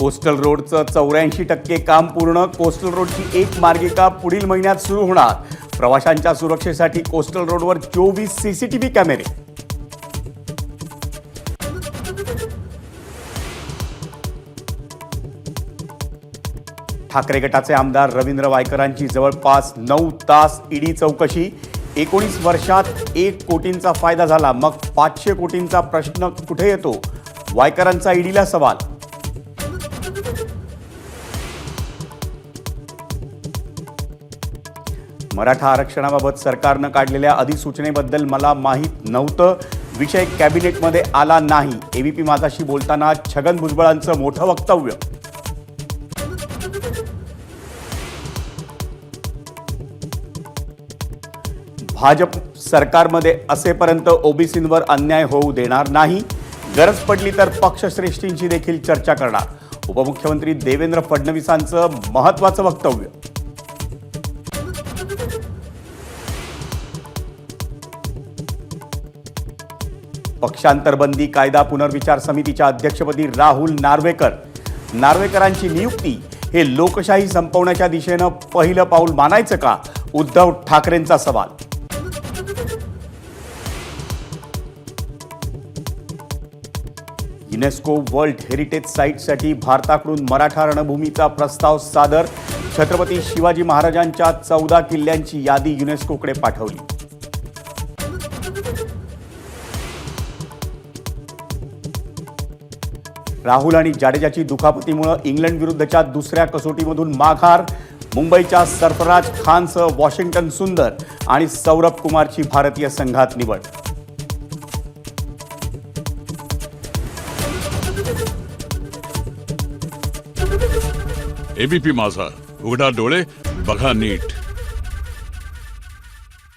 Coastal रोडचं 84% काम पूर्ण. Coastal रोडची एक मार्गिका पुढील महिन्यात सुरू होणार. प्रवाशांच्या सुरक्षेसाठी कोस्टल रोडवर 24 सीसीटीव्ही कॅमेरे. ठाकरे गटाचे आमदार रवींद्र वायकरांची जवळपास 9 तास ईडी चौकशी. 19 वर्षात 1 कोटींचा फायदा झाला, मग 500 कोटींचा प्रश्न कुठे येतो? वायकरांचा ईडीला सवाल. मराठा आरक्षणाबाबत सरकारनं काढलेल्या अधिसूचनेबद्दल मला माहीत नव्हतं. विषय कॅबिनेटमध्ये आला नाही. एबीपी माझाशी बोलताना छगन भुजबळांचं मोठं वक्तव्य. भाजप सरकारमध्ये असेपर्यंत ओबीसींवर अन्याय होऊ देणार नाही. गरज पडली तर पक्षश्रेष्ठींची देखील चर्चा करणार. उपमुख्यमंत्री देवेंद्र फडणवीसांचं महत्त्वाचं वक्तव्य. पक्षांतरबंदी कायदा पुनर्विचार समितीच्या अध्यक्षपदी राहुल नार्वेकर. नार्वेकरांची नियुक्ती हे लोकशाही संपवण्याच्या दिशेनं पहिलं पाऊल मानायचं का? उद्धव ठाकरेंचा सवाल. युनेस्को वर्ल्ड हेरिटेज साईटसाठी भारताकडून मराठा रणभूमीचा प्रस्ताव सादर. छत्रपती शिवाजी महाराजांच्या 14 किल्ल्यांची यादी युनेस्कोकडे पाठवली. राहुल आणि जाडेजाची दुखापतीमुळे इंग्लंड विरुद्धच्या दुसऱ्या कसोटीमधून माघार. मुंबईच्या सरफराज खानसह वॉशिंग्टन सुंदर आणि सौरभ कुमारची भारतीय संघात निवड. एबीपी माझा, उघडा डोळे बघा नीट.